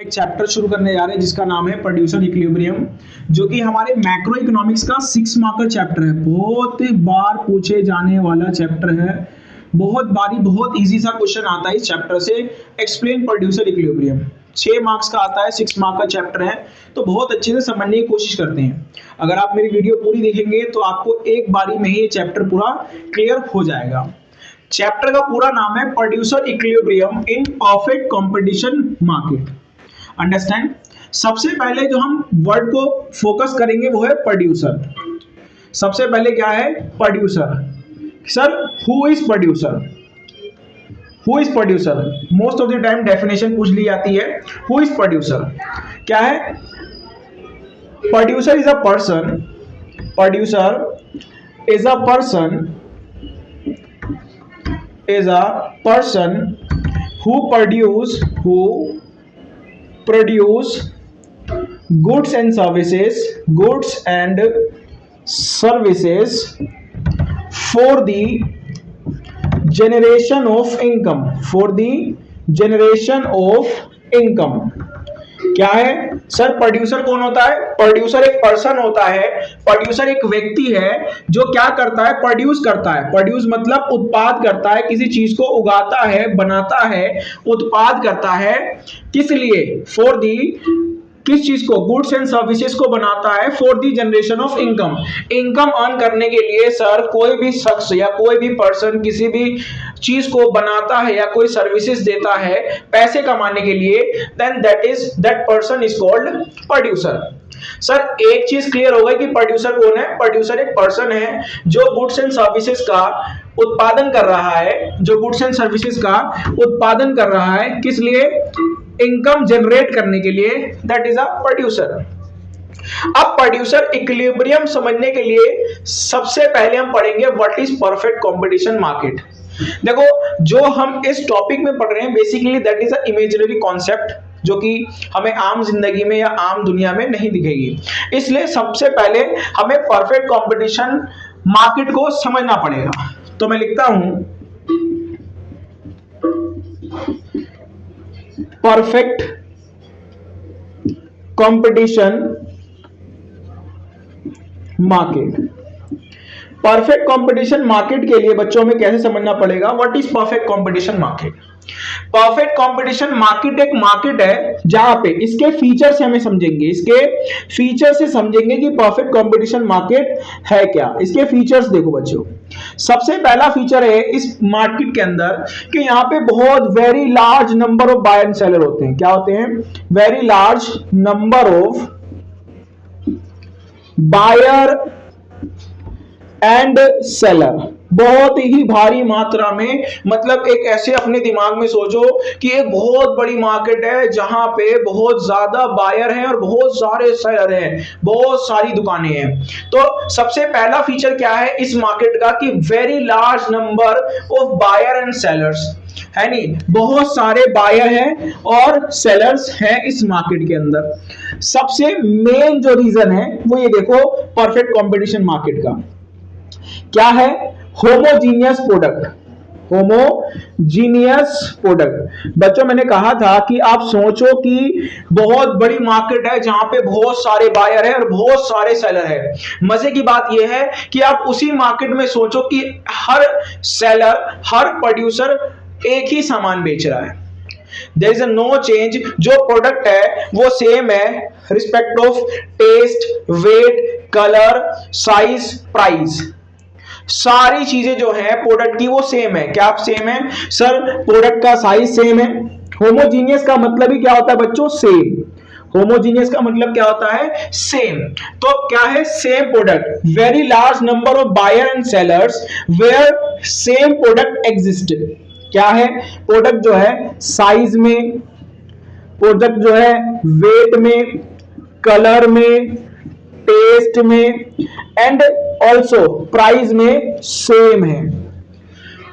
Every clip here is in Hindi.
एक चैप्टर शुरू करने जा रहे हैं जिसका नाम है प्रोड्यूसर इक्विलिब्रियम, जो कि हमारे मैक्रो इकोनॉमिक्स का 6 मार्क का चैप्टर है। बहुत बार पूछे जाने वाला चैप्टर है, बहुत बारी बहुत इजी सा क्वेश्चन आता है इस चैप्टर से। एक्सप्लेन प्रोड्यूसर इक्विलिब्रियम 6 मार्क्स का आता है, 6 मार्क का चैप्टर है, तो बहुत अच्छे से समझने की कोशिश करते हैं। अगर आप मेरी वीडियो पूरी देखेंगे तो आपको एक बारी में ही ये चैप्टर पूरा क्लियर हो जाएगा। चैप्टर का पूरा नाम है producer equilibrium in perfect competition market. Understand? सबसे पहले जो हम वर्ड को फोकस करेंगे वो है प्रोड्यूसर। सबसे पहले क्या है? Producer. Sir who is producer? Who is producer? Most of the time definition पूछ ली जाती है। Who is producer? क्या है? Producer is a person. Producer is a person who produce goods and services for the generation of income। क्या है सर? प्रोड्यूसर कौन होता है? प्रोड्यूसर एक पर्सन होता है, प्रोड्यूसर एक व्यक्ति है जो क्या करता है? प्रोड्यूस करता है। प्रोड्यूस मतलब उत्पाद करता है, किसी चीज को उगाता है, बनाता है, उत्पाद करता है। किस लिए? फॉर दी, किस चीज को? गुड्स एंड सर्विसेज को बनाता है for the generation of income. Income earn करने के लिए सर कोई भी शख्स या कोई भी पर्सन किसी भी चीज को बनाता है या कोई सर्विसेज देता है पैसे कमाने के लिए, then that person is called producer. Sir एक चीज क्लियर हो गई कि प्रोड्यूसर कौन है? प्रोड्यूसर एक पर्सन है जो गुड्स एंड सर्विसेज का उत्पादन कर रहा है, जो गुड्स एंड सर्विसेज का उत्पादन कर रहा है। किस लिए? इनकम जनरेट करने के लिए। That is a producer. अब प्रोड्यूसर इक्विलिब्रियम समझने के लिए सबसे पहले हम पढ़ेंगे what is perfect competition market. देखो, जो हम इस टॉपिक में पढ़ रहे हैं basically that is a imaginary concept जो कि हमें आम जिंदगी में या आम दुनिया में नहीं दिखेगी। इसलिए सबसे पहले हमें परफेक्ट कंपटीशन मार्केट को समझना पड़ेगा। तो मैं लिखता हूं perfect competition market. Perfect competition market के लिए बच्चों में कैसे समझना पड़ेगा? What is perfect competition market? Perfect competition market एक मार्केट है जहां पे इसके फीचर से हमें समझेंगे, इसके फीचर से समझेंगे कि परफेक्ट कंपटीशन मार्केट है क्या। इसके फीचर्स देखो बच्चों, सबसे पहला फीचर है इस मार्केट के अंदर कि यहाँ पे बहुत very large number of buyer and seller होते हैं। क्या होते हैं? Very large number of buyer and seller. बहुत ही भारी मात्रा में, मतलब एक ऐसे अपने दिमाग में सोचो कि एक बहुत बड़ी मार्केट है जहां पे बहुत ज्यादा बायर हैं और बहुत सारे सेलर हैं, बहुत सारी दुकानें हैं। तो सबसे पहला फीचर क्या है इस मार्केट का कि very large number of buyer and sellers है। नहीं, बहुत सारे बायर हैं और सेलर्स हैं इस मार्केट के अंदर। सबसे मेन जो रीजन है वो ये देखो परफेक्ट कंपटीशन मार्केट का क्या है? Homogeneous product. Homogeneous product. बच्चों मैंने कहा था कि आप सोचो कि बहुत बड़ी मार्केट है जहां पे बहुत सारे बायर हैं और बहुत सारे सेलर हैं। मजे की बात यह है कि आप उसी मार्केट में सोचो कि हर सेलर, हर प्रोड्यूसर एक ही सामान बेच रहा है। There is no change. जो प्रोडक्ट है वो सेम है respect of taste, weight, colour, size, price. सारी चीजें जो है प्रोडक्ट की वो सेम है। क्या आप सेम है? सर प्रोडक्ट का साइज सेम है। होमोजीनियस का मतलब ही क्या होता है बच्चों? सेम। होमोजीनियस का मतलब क्या होता है? सेम। तो क्या है? Same product. Very large number of buyer and sellers where same product exist. क्या है? प्रोडक्ट जो है साइज में, प्रोडक्ट जो है वेट में, कलर में, टेस्ट में एंड ऑल्सो प्राइस में सेम है।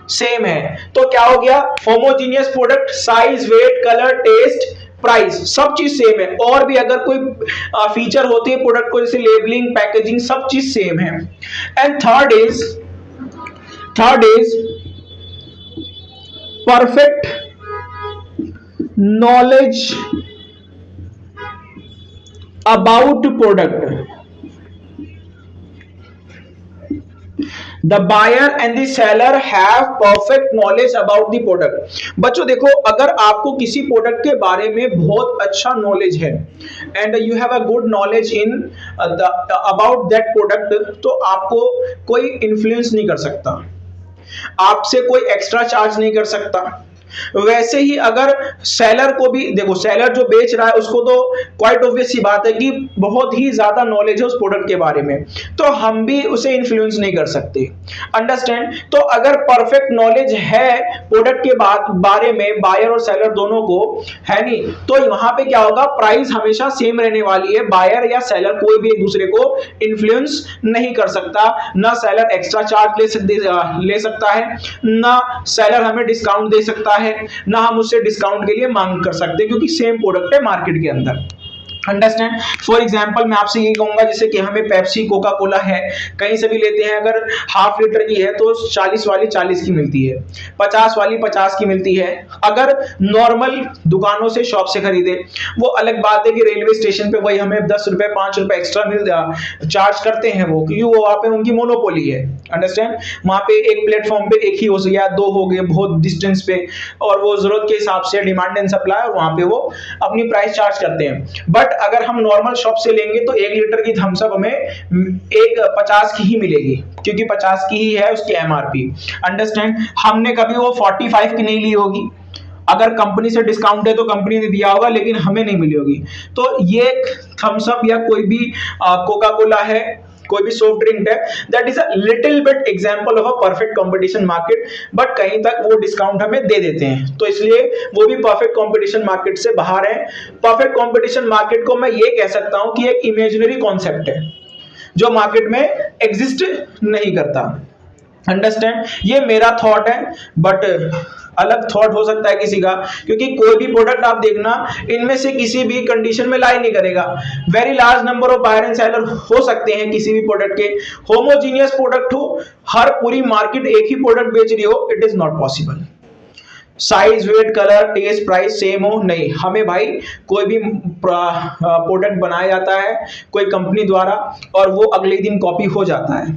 सेम है तो क्या हो गया? Homogeneous product, size, weight, colour, taste, price, सब चीज सेम है। और भी अगर कोई फीचर होती है प्रोडक्ट को, जैसे लेबलिंग, पैकेजिंग, सब चीज सेम है। And third is perfect knowledge about product, the buyer and the seller have perfect knowledge about the product. बच्चों देखो, अगर आपको किसी प्रोडक्ट के बारे में बहुत अच्छा नॉलेज है and you have a good knowledge in about that product, तो आपको कोई इन्फ्लुएंस नहीं कर सकता, आपसे कोई एक्स्ट्रा चार्ज नहीं कर सकता। वैसे ही अगर सेलर को भी देखो, सेलर जो बेच रहा है उसको तो क्वाइट ऑब्वियस सी बात है कि बहुत ही ज्यादा नॉलेज है उस प्रोडक्ट के बारे में, तो हम भी उसे इन्फ्लुएंस नहीं कर सकते। अंडरस्टैंड? तो अगर परफेक्ट नॉलेज है प्रोडक्ट के बारे में बायर और सेलर दोनों को, है नहीं, तो वहां पे क्या होगा, प्राइस हमेशा सेम रहने वाली है। बायर या सेलर कोई भी एक दूसरे को इन्फ्लुएंस नहीं कर सकता, ना सेलर एक्स्ट्रा चार्ज ले सकता है, ना सेलर हमें डिस्काउंट दे सकता है, ना हम उससे डिस्काउंट के लिए मांग कर सकते, क्योंकि सेम प्रोडक्ट है मार्केट के अंदर। अंडरस्टैंड? फॉर एग्जाम्पल मैं आपसे ये कहूंगा, जैसे कि हमें पेप्सी कोका कोला है, कहीं से भी लेते हैं, अगर हाफ लीटर की है तो 40 वाली 40 की मिलती है, 50 वाली 50 की मिलती है। अगर नॉर्मल दुकानों से शॉप से खरीदे, वो अलग बात है कि रेलवे स्टेशन पे वही हमें 10 रुपए 5 रुपए एक्स्ट्रा चार्ज करते हैं वो, क्योंकि वो वहां पे उनकी मोनोपोली है। अंडरस्टैंड? वहां पे एक प्लेटफॉर्म पे एक ही हो या दो हो गए बहुत डिस्टेंस पे, और वो जरूरत के हिसाब से डिमांड एंड सप्लाई, और वहां पे वो अपनी प्राइस चार्ज करते हैं। बट अगर हम नॉर्मल शॉप से लेंगे तो 1 लीटर की थम्स अप हमें एक 50 की ही मिलेगी, क्योंकि 50 की ही है उसकी एमआरपी। अंडरस्टैंड? हमने कभी वो 45 की नहीं ली होगी, अगर कंपनी से डिस्काउंट है तो कंपनी ने दिया होगा, लेकिन हमें नहीं मिली होगी। तो ये थम्स अप या कोई भी कोका कोला है, कोई भी सॉफ्ट ड्रिंक है, that is a little bit example of a perfect competition market, but कहीं तक वो डिस्काउंट हमें दे देते हैं, तो इसलिए वो भी परफेक्ट कंपटीशन मार्केट से बाहर है। परफेक्ट कंपटीशन मार्केट को मैं ये कह सकता हूं कि एक इमेजिनरी कॉन्सेप्ट है जो मार्केट में एग्जिस्ट नहीं करता। अंडरस्टैंड? ये मेरा थॉट है, बट अलग थॉट हो सकता है किसी का, क्योंकि कोई भी प्रोडक्ट आप देखना, इनमें से किसी भी कंडीशन में लाई नहीं करेगा। Very large number of buyer and seller हो सकते हैं किसी भी प्रोडक्ट के, होमोजीनियस प्रोडक्ट हो, हर पूरी मार्केट एक ही प्रोडक्ट बेच रही हो, it is not possible. Size, weight, colour, taste, price same हो, नहीं। हमें भाई कोई भी प्रोडक्ट बनाया जाता है कोई कंपनी द्वारा, और वो अगले दिन कॉपी हो जाता है।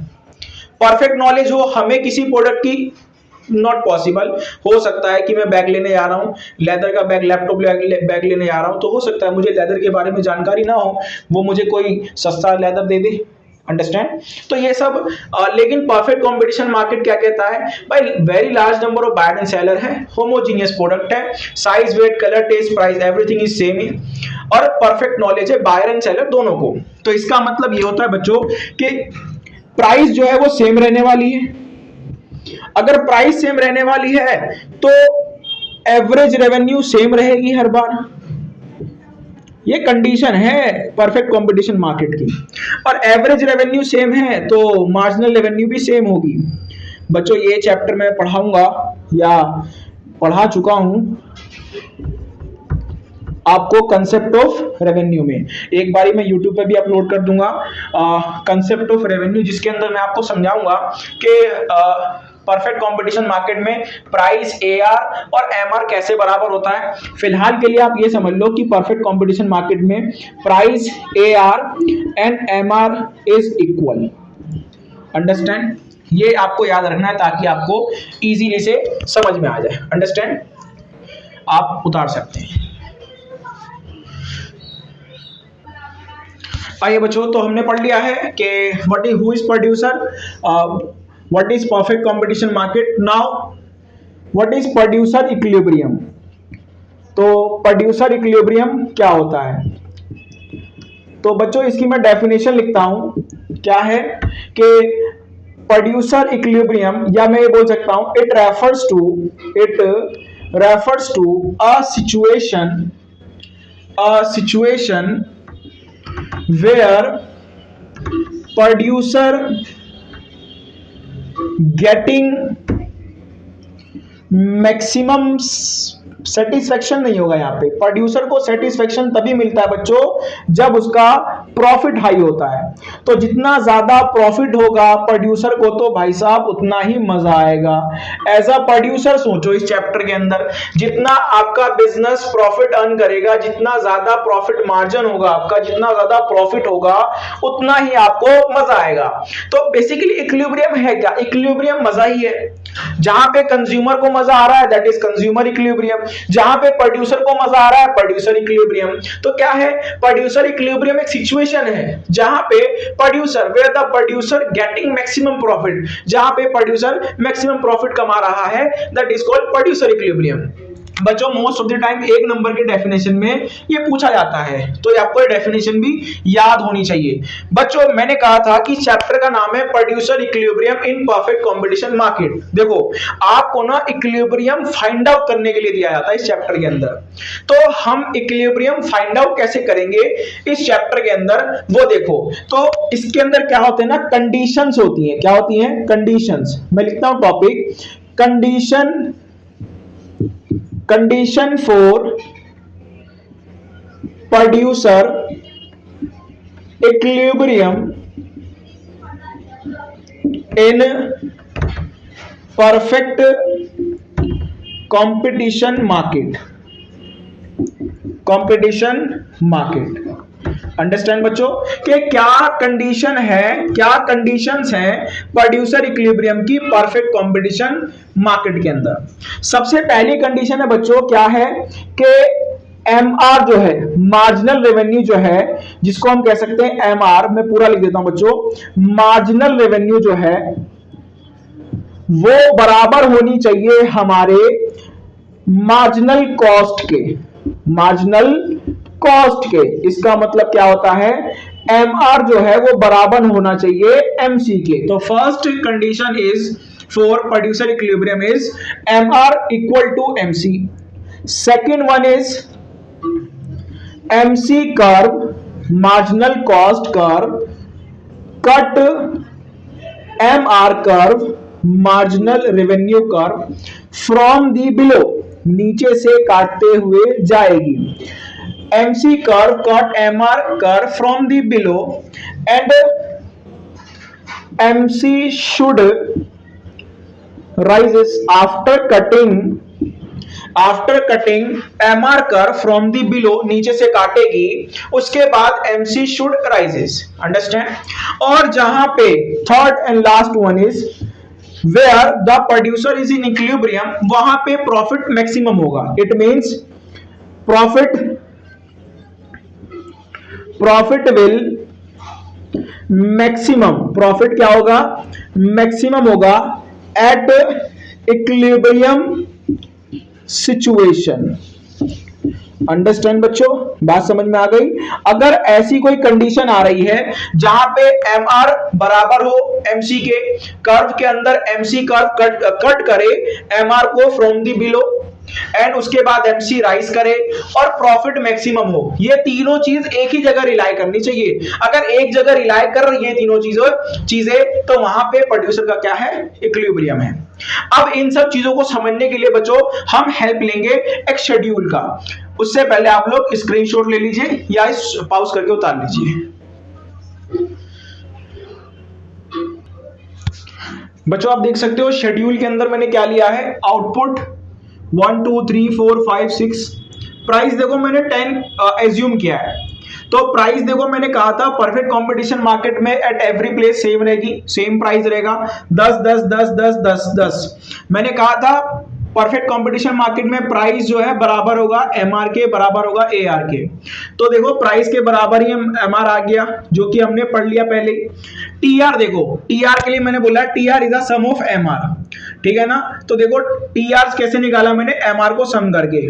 परफेक्ट नॉलेज हो हमें किसी प्रोडक्ट की, नॉट पॉसिबल। हो सकता है कि मैं बैग लेने जा रहा हूँ, लेदर का बैग, लैपटॉप बैग लेने जा रहा हूँ, तो हो सकता है मुझे लेदर के बारे में जानकारी ना हो, वो मुझे कोई सस्ता लेदर दे दे। अंडरस्टैंड? तो ये सब लेकिन परफेक्ट कंपटीशन मार्केट क्या कहता है भाई, very large number of buyer and seller है, होमोजीनियस प्रोडक्ट है, size, weight, colour, taste, price everything is same ही, और परफेक्ट नॉलेज है बायर एंड सेलर दोनों को। तो इसका मतलब ये होता है बच्चों कि प्राइस जो है वो सेम रहने वाली है। अगर प्राइस सेम रहने वाली है तो एवरेज रेवेन्यू सेम रहेगी हर बार। ये कंडीशन है परफेक्ट कंपटीशन मार्केट की, और एवरेज रेवेन्यू सेम है तो मार्जिनल रेवेन्यू भी सेम होगी। बच्चों ये चैप्टर मैं पढ़ाऊंगा या पढ़ा चुका हूं आपको, कंसेप्ट ऑफ रेवेन्यू में। एक बारी मैं यूट्यूब पे भी अपलोड कर दूंगा कंसेप्ट ऑफ रेवेन्यू, जिसके अंदर मैं आपको समझाऊंगा कि परफेक्ट कंपटीशन मार्केट में प्राइस, एआर और एमआर कैसे बराबर होता है। फिलहाल के लिए आप ये समझ लो कि परफेक्ट कंपटीशन मार्केट में price, AR and MR is equal. Understand? ये आपको याद रखना है ताकि आपको इजीली से समझ में आ जाए। अंडरस्टैंड? आप उतार सकते हैं। आइए बच्चों, तो हमने पढ़ लिया है कि what is, who is producer, what is perfect competition market. Now what is producer equilibrium. तो प्रोड्यूसर इक्विलिब्रियम क्या होता है? तो बच्चों इसकी मैं डेफिनेशन लिखता हूं, क्या है कि प्रोड्यूसर इक्विलिब्रियम, या मैं ये बोल सकता हूं, it refers to a situation where producer getting maximum satisfaction नहीं होगा यहाँ पे। प्रोड्यूसर को सेटिस्फेक्शन तभी मिलता है बच्चों जब उसका प्रॉफिट हाई होता है। तो जितना ज्यादा प्रॉफिट होगा प्रोड्यूसर को तो भाई साहब उतना ही मजा आएगा। एज अ प्रोड्यूसर सोचो इस चैप्टर के अंदर, जितना आपका बिजनेस प्रॉफिट अर्न करेगा, जितना ज्यादा प्रॉफिट मार्जिन होगा आपका, जितना ज्यादा प्रॉफिट होगा उतना ही आपको मजा आएगा। तो बेसिकली इक्विलिब्रियम है क्या? इक्विलिब्रियम मजा ही है। जहां पे कंज्यूमर को मजा आ रहा है दैट इज कंज्यूमर इक्विलिब्रियम, जहां पे प्रोड्यूसर को मजा आ रहा है प्रोड्यूसर इक्विलिब्रियम। तो क्या है? प्रोड्यूसर इक्विलिब्रियम एक सिचुएशन है जहां पे producer, where the producer getting maximum profit, जहां पे प्रोड्यूसर मैक्सिमम प्रॉफिट कमा रहा है, that is called producer equilibrium. बच्चों मोस्ट ऑफ द टाइम एक नंबर के डेफिनेशन में ये पूछा जाता है, तो आपको ये डेफिनेशन भी याद होनी चाहिए। बच्चों मैंने कहा था कि चैप्टर का नाम है producer equilibrium in perfect competition market. देखो आपको ना इक्विलिब्रियम फाइंड आउट करने के लिए दिया जाता है इस चैप्टर के अंदर। तो हम इक्विलिब्रियम फाइंड आउट कैसे करेंगे इस चैप्टर के अंदर वो देखो। तो इसके अंदर क्या होते हैं ना, कंडीशंस होती हैं। क्या होती हैं? कंडीशंस। मैं लिखता हूं topic, condition for producer equilibrium in perfect competition market. Understand बच्चों कि क्या कंडीशन है, क्या कंडीशंस हैं प्रोड्यूसर इक्विलिब्रियम की परफेक्ट कंपटीशन मार्केट के अंदर। सबसे पहली कंडीशन है बच्चों क्या है कि एमआर जो है, मार्जिनल रेवेन्यू जो है, जिसको हम कह सकते हैं एमआर, मैं पूरा लिख देता हूं बच्चों, मार्जिनल रेवेन्यू जो है वो बराबर होनी चाहिए हमारे मार्जिनल कॉस्ट के। मार्जिनल कॉस्ट के, इसका मतलब क्या होता है? एमआर जो है वो बराबर होना चाहिए एमसी के। तो first condition is for producer equilibrium is MR equal to MC. Second one is MC curve, marginal cost curve, cut MR curve, marginal revenue curve from the below, नीचे से काटते हुए जाएगी। MC curve cut MR curve from the below and MC should rises after cutting MR curve from the below, नीचे से काटेगी उसके बाद MC should rises। अंडरस्टैंड? और जहां पे third and last one is where the producer is in equilibrium, वहां पे प्रॉफिट मैक्सिमम होगा। It means profit will maximum, profit क्या होगा? मैक्सिमम होगा एट इक्विलिब्रियम सिचुएशन। अंडरस्टैंड बच्चों, बात समझ में आ गई? अगर ऐसी कोई कंडीशन आ रही है जहां पे एमआर बराबर हो एमसी के, कर्व के अंदर एमसी कर्व कट करे एमआर को फ्रॉम दी बिलो एंड उसके बाद एमसी राइज करे और प्रॉफिट मैक्सिमम हो, ये तीनों चीज एक ही जगह रिलाई करनी चाहिए। अगर एक जगह रिलाई कर रही है तीनों चीजें तो वहां पे प्रोड्यूसर का क्या है? इक्विलिब्रियम है। अब इन सब चीजों को समझने के लिए बच्चों हम हेल्प लेंगे एक शेड्यूल का। उससे पहले आप लोग स्क्रीनशॉट ले लीजिए या इस पॉज करके उतार लीजिए। बच्चों आप देख सकते हो शेड्यूल के अंदर मैंने क्या लिया है? आउटपुट 1 2 3 4 5 6। प्राइस देखो मैंने 10 एज्यूम किया है। तो प्राइस देखो मैंने कहा था परफेक्ट कंपटीशन मार्केट में एट एवरी प्लेस सेम रहेगी, सेम प्राइस रहेगा 10 10 10 10 10 10। मैंने कहा था परफेक्ट कंपटीशन मार्केट में प्राइस जो है बराबर होगा एमआर के, बराबर होगा एआर के। तो देखो प्राइस के बराबर ही एमआर आ गया जो कि हमने पढ़ लिया पहले। टीआर देखो, टीआर के लिए मैंने बोला TR is the sum of MR, ठीक है ना? तो देखो टीआर कैसे निकाला मैंने? एमआर को सम करके।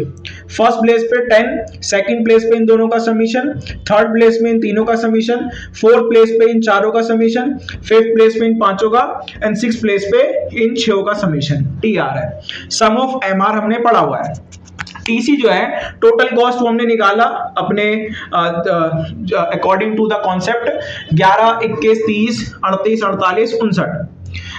फर्स्ट प्लेस पे 10, सेकंड प्लेस पे इन दोनों का समीशन, थर्ड प्लेस में इन तीनों का समीशन, फोर्थ प्लेस पे इन चारों का समीशन, फिफ्थ प्लेस पे इन पांचों का एंड सिक्स्थ प्लेस पे इन छह का समीशन। टीआर है, सम ऑफ एमआर हमने पढ़ा हुआ है। टीसी जो है टोटल कॉस्ट वो हमने निकाला अपने अकॉर्डिंग टू द कॉन्सेप्ट 11 21 30 38 48 59।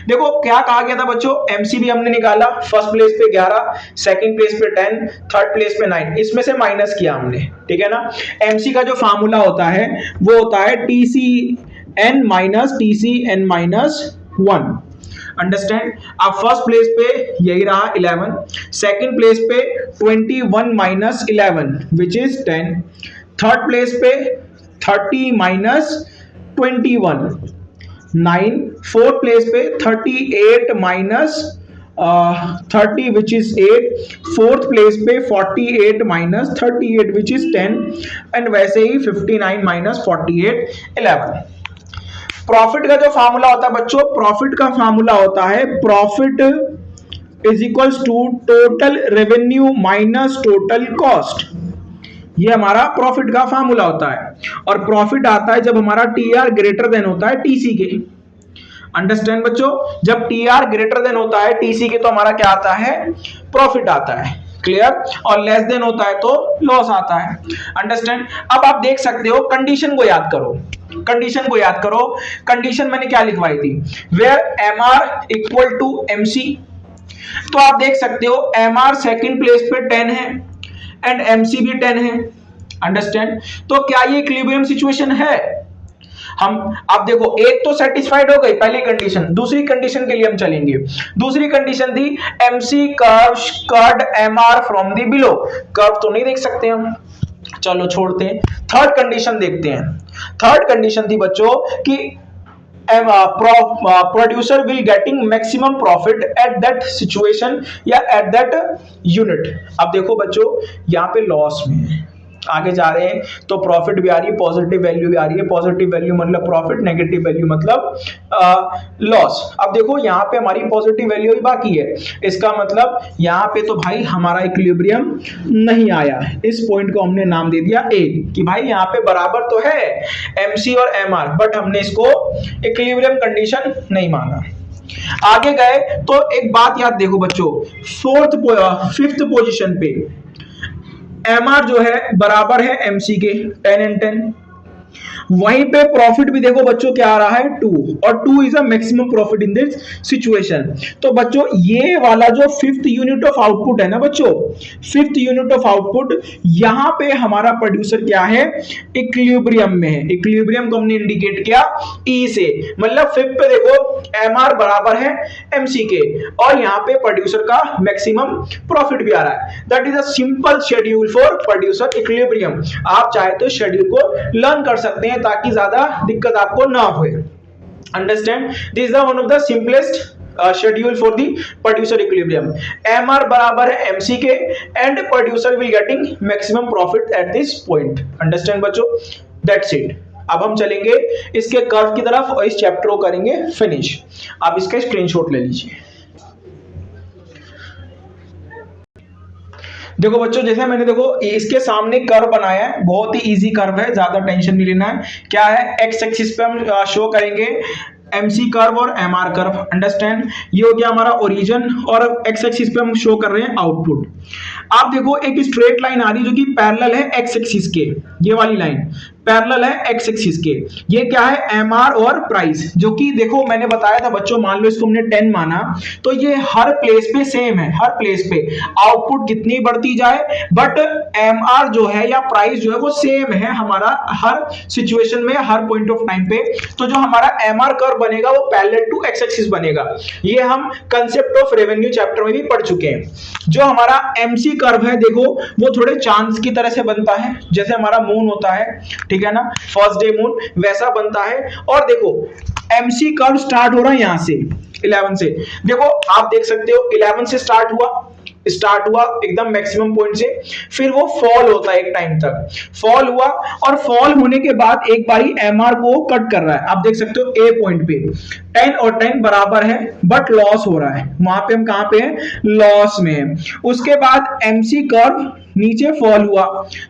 देखो क्या कहा गया था बच्चों, एमसीबी हमने निकाला, फर्स्ट प्लेस पे 11, सेकंड प्लेस पे 10, थर्ड प्लेस पे 9, इसमें से माइनस किया हमने, ठीक है ना। एमसी का जो फार्मूला होता है वो होता है टीसी एन माइनस 1। अंडरस्टैंड। अब फर्स्ट प्लेस पे यही रहा 11, सेकंड प्लेस पे 21 minus 11 which is 10, third place पे 30 माइनस 21 9, फोर्थ प्लेस पे 38 minus 30 which is 8, fourth place पे 48 माइनस 38 विच इज 10, एंड वैसे ही 59 माइनस 48 11। प्रॉफिट का जो फार्मूला होता है बच्चों, प्रॉफिट का फार्मूला होता है profit is equals to total revenue minus total cost. ये हमारा प्रॉफिट का फार्मूला होता है, और प्रॉफिट आता है जब हमारा टीआर ग्रेटर देन होता है टीसी के। अंडरस्टैंड बच्चों, जब टीआर ग्रेटर देन होता है टीसी के तो हमारा क्या आता है, प्रॉफिट आता है। क्लियर। और लेस देन होता है तो लॉस आता है। अंडरस्टैंड। अब आप देख सकते हो, कंडीशन को याद करो, कंडीशन को याद करो। कंडीशन मैंने क्या लिखवाई थी, where M R equal to MC. तो आप देख सकते हो एम आर सेकेंड प्लेस पे 10 है एंड एमसी भी 10 है। अंडरस्टैंड। तो क्या ये इक्विलिब्रियम सिचुएशन है? हम आप देखो, एक तो सेटिस्फाइड हो गई पहली कंडीशन, दूसरी कंडीशन के लिए हम चलेंगे। दूसरी कंडीशन थी MC curve cut M R from the below. Curve तो नहीं देख सकते हम, चलो छोड़ते हैं। थर्ड कंडीशन देखते हैं। थर्ड कंडीशन थी बच्चों कि producer will getting maximum profit at that situation या एट दैट यूनिट। अब देखो बच्चों, यहाँ पे लॉस में आगे जा रहे हैं तो प्रॉफिट भी आ रही है, पॉजिटिव वैल्यू भी आ रही है। पॉजिटिव वैल्यू मतलब प्रॉफिट, नेगेटिव वैल्यू मतलब लॉस। अब देखो यहाँ पे हमारी पॉजिटिव वैल्यू ही बाकी है, इसका मतलब यहाँ पे तो भाई हमारा इक्विलिब्रियम नहीं आया। इस पॉइंट को हमने नाम दे दिया ए, कि भाई यहाँ पे बराबर तो है एमसी और एमआर, बट हमने इसको इक्विलिब्रियम कंडीशन नहीं माना। आगे गए तो एक बात याद देखो बच्चों, फिफ्थ पोजीशन पे एमआर जो है बराबर है एमसी के 10 एंड 10। वहीं पे प्रॉफिट भी देखो बच्चों क्या आ रहा है 2, और 2 is a maximum profit in this situation. तो बच्चों ये वाला जो फिफ्थ यूनिट ऑफ आउटपुट है ना बच्चों, फिफ्थ यूनिट ऑफ आउटपुट, यहां पे हमारा प्रोड्यूसर क्या है, इक्विलिब्रियम में है। इक्विलिब्रियम को हमने इंडिकेट किया ई से, मतलब फिफ्थ पे देखो एमआर बराबर है एमसी के, और यहाँ पे प्रोड्यूसर का मैक्सिमम प्रॉफिट भी आ रहा है। That is a simple schedule for producer equilibrium. आप चाहे तो शेड्यूल को लर्न कर सकते हैं ताकि ज्यादा दिक्कत आपको ना हो। Understand. This is one of the simplest schedule for the producer equilibrium. MR बराबर है एमसी के and producer will getting maximum profit at this point. Understand बच्चों, दैट्स इट। अब हम चलेंगे इसके कर्व की तरफ और इस चैप्टर को करेंगे फिनिश। आप इसका स्क्रीनशॉट ले लीजिए। देखो बच्चों, जैसे मैंने देखो इसके सामने कर्व बनाया है, बहुत ही इजी कर्व है, ज्यादा टेंशन नहीं लेना है। क्या है, एक्स एक्सिस पे हम शो करेंगे एमसी कर्व और एमआर कर्व। अंडरस्टैंड। ये हो गया हमारा ओरिजिन, और एक्स एक्सिस पे हम शो कर रहे हैं आउटपुट। आप देखो एक स्ट्रेट लाइन आ रही है जो कि पैरेलल है एक्स एक्सिस के, ये वाली लाइन पैरेलल है एक्स एक्सिस के। ये क्या है, एमआर और प्राइस, जो कि देखो मैंने बताया था बच्चों, मान लो इसको हमने 10 माना तो ये हर प्लेस पे सेम है, हर प्लेस पे आउटपुट कितनी बढ़ती जाए, बट एमआर जो है या प्राइस जो है वो सेम है हमारा हर सिचुएशन में, हर पॉइंट ऑफ टाइम पे। तो जो हमारा एमआर कर्व बनेगा वो पैरेलल टू एक्स एक्सिस बनेगा। ये हम कंसेप्ट ऑफ रेवेन्यू चैप्टर में भी पढ़ चुके हैं। जो हमारा एमसी कर्व है देखो, वो थोड़े चांस की तरह से बनता है, जैसे हमारा मून होता है, ठीक है ना, फर्स्ट डे मून, वैसा बनता है। और देखो एमसी कर्व स्टार्ट हो रहा है यहां से 11 से। देखो आप देख सकते हो 11 से स्टार्ट हुआ एकदम मैक्सिमम पॉइंट से, फिर वो फॉल होता है एक टाइम तक, फॉल हुआ, और फॉल होने के बाद एक बारी एमआर को कट कर रहा है। आप देख सकते हो ए पॉइंट पे 10 और 10 बराबर है, बट लॉस हो रहा है, वहां पे हम कहां पे हैं, लॉस में है। उसके बाद एमसी कर्व नीचे फॉल हुआ,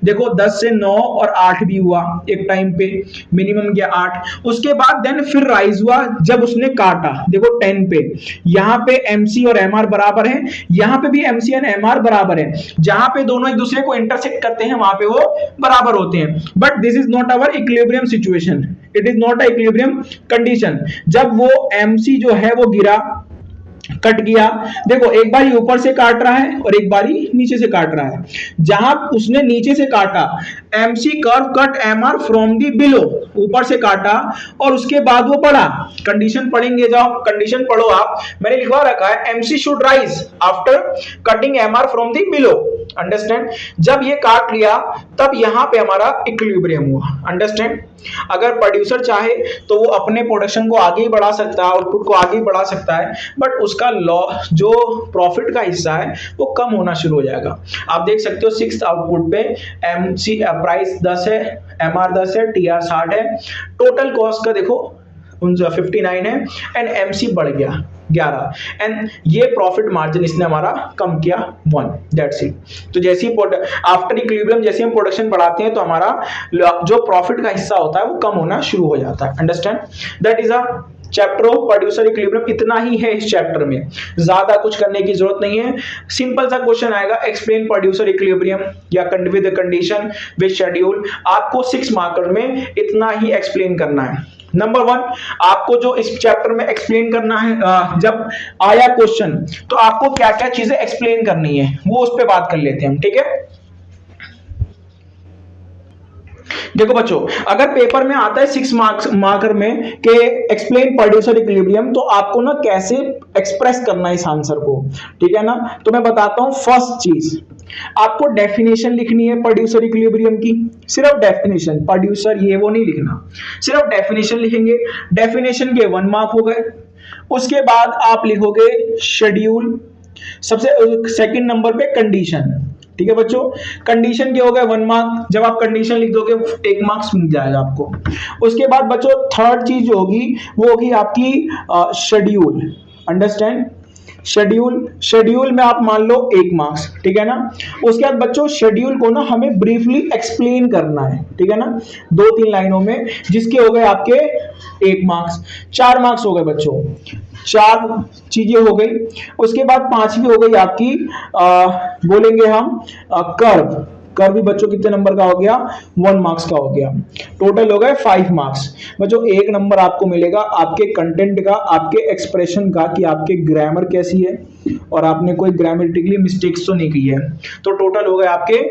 देखो 10 से 9 और 8 भी हुआ एक टाइम पे, मिनिमम गया 8। उसके बाद देन फिर राइज हुआ जब उसने काटा, देखो 10 पे, यहां पे एमसी और एमआर बराबर है, यहां पे भी एमसी एंड एमआर बराबर है, जहां पे दोनों एक दूसरे को इंटरसेक्ट करते हैं वहां पे वो बराबर होते हैं। But this is not our equilibrium situation, it is not a equilibrium condition. जब वो MC जो है वो गिरा, कट गया। देखो एक बार ऊपर से काट रहा है और एक बार नीचे से काट रहा है। जहां उसने नीचे से काटा, MC curve cut MR from the below, ऊपर से काटा और उसके बाद वो पढ़ा। कंडीशन पढ़ेंगे, जाओ कंडीशन पढ़ो आप, मैंने लिखवा रखा है MC should rise after cutting MR from the below. Understand? जब ये काट लिया तब यहां पे हमारा इक्विलिब्रियम हुआ। अंडरस्टैंड? अगर प्रोड्यूसर चाहे तो वो अपने प्रोडक्शन को आगे ही बढ़ा सकता है, आउटपुट को आगे ही बढ़ा सकता है, बट उसका लॉस जो प्रॉफिट का हिस्सा है वो कम होना शुरू हो जाएगा। आप देख सकते हो 6th आउटपुट पे MC प्राइस 10 है, MR 10 है, TR 60 है, टोटल कॉस्ट का देखो 59 है एंड MC बढ़ गया 11 एंड ये प्रॉफिट मार्जिन इसने हमारा कम किया 1। That's it. तो जैसे ही आफ्टर इक्विलिब्रियम जैसे हम प्रोडक्शन बढ़ाते हैं तो हमारा जो प्रॉफिट का हिस्सा होता है वो कम होना शुरू हो जाता है। Understand? That is a chapter of producer equilibrium. इतना ही है इस चैप्टर में, ज्यादा कुछ करने की जरूरत नहीं है। सिंपल सा क्वेश्चन आएगा, एक्सप्लेन प्रोड्यूसर इक्विलिब्रियम या विद कंडीशन विद शेड्यूल। आपको 6 मार्कर में इतना ही एक्सप्लेन करना है। नंबर 1 आपको जो इस चैप्टर में एक्सप्लेन करना है, जब आया क्वेश्चन तो आपको क्या क्या चीजें एक्सप्लेन करनी है वो उस पर बात कर लेते हैं हम। ठीक है, देखो बच्चों, अगर पेपर में आता है 6 मार्कर में कि एक्सप्लेन प्रोड्यूसर इक्विलिब्रियम, तो आपको ना कैसे एक्सप्रेस करना है इस आंसर को। ठीक है ना, तो मैं बताता हूं। फर्स्ट चीज, आपको डेफिनेशन लिखनी है प्रोड्यूसर इक्विलिब्रियम की, सिर्फ डेफिनेशन, प्रोड्यूसर ये वो नहीं लिखना, सिर्फ डेफिनेशन लिखेंगे। डेफिनेशन के 1 मार्क हो गए। उसके बाद आप लिखोगे शेड्यूल, सबसे सेकंड नंबर पे कंडीशन। ठीक है बच्चों, कंडीशन के हो गए 1 मार्क। जब आप कंडीशन लिख दोगे 1 मार्क्स मिल जाएगा आपको। उसके बाद बच्चों थर्ड चीज जो होगी वो होगी आपकी शेड्यूल। अंडरस्टैंड? शेड्यूल में आप मान लो 1 मार्क्स। ठीक है ना। उसके बाद बच्चों शेड्यूल को ना हमें ब्रीफली एक्सप्लेन करना है। ठीक है ना, 2-3 लाइनों में, जिसके हो गए आपके 1 मार्क्स। 4 मार्क्स हो गए बच्चों, 4 चीजें हो गई। उसके बाद 5वीं हो गई आपकी बोलेंगे हम कर्व भी बच्चों कितने नंबर का हो गया, 1 मार्क्स का हो गया। टोटल हो गए 5 मार्क्स। बच्चों 1 नंबर आपको मिलेगा आपके कंटेंट का, आपके एक्सप्रेशन का, कि आपके ग्रामर कैसी है और आपने कोई ग्रामेटिकली मिस्टेक्स तो नहीं की है। तो टोटल हो गए आपके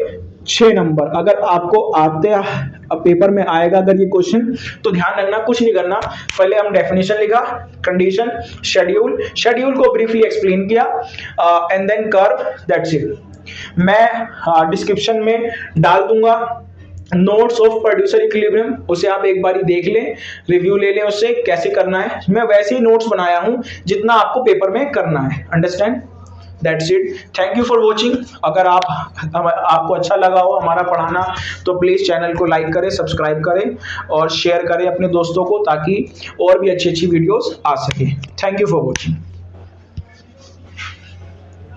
6 नंबर। अगर आपको आते पेपर में आएगा अगर ये क्वेश्चन, तो ध्यान रखना, कुछ नहीं करना, पहले हम डेफिनेशन लिखा, कंडीशन, शेड्यूल को ब्रीफली एक्सप्लेन किया and then curve. That's it. मैं डिस्क्रिप्शन में डाल दूंगा नोट्स ऑफ प्रोड्यूसर इक्विलिब्रियम, उसे आप एक बार देख लें, रिव्यू ले लें उससे कैसे करना है। मैं वैसे ही नोट्स बनाया हूं जितना आपको पेपर में करना है। Understand? That's it. Thank you for watching. अगर आपको अच्छा लगा हो हमारा पढ़ाना तो प्लीज चैनल को लाइक करें, सब्सक्राइब करें और शेयर करें अपने दोस्तों को, ताकि और भी अच्छी अच्छी वीडियोस आ सके। Thank you for watching.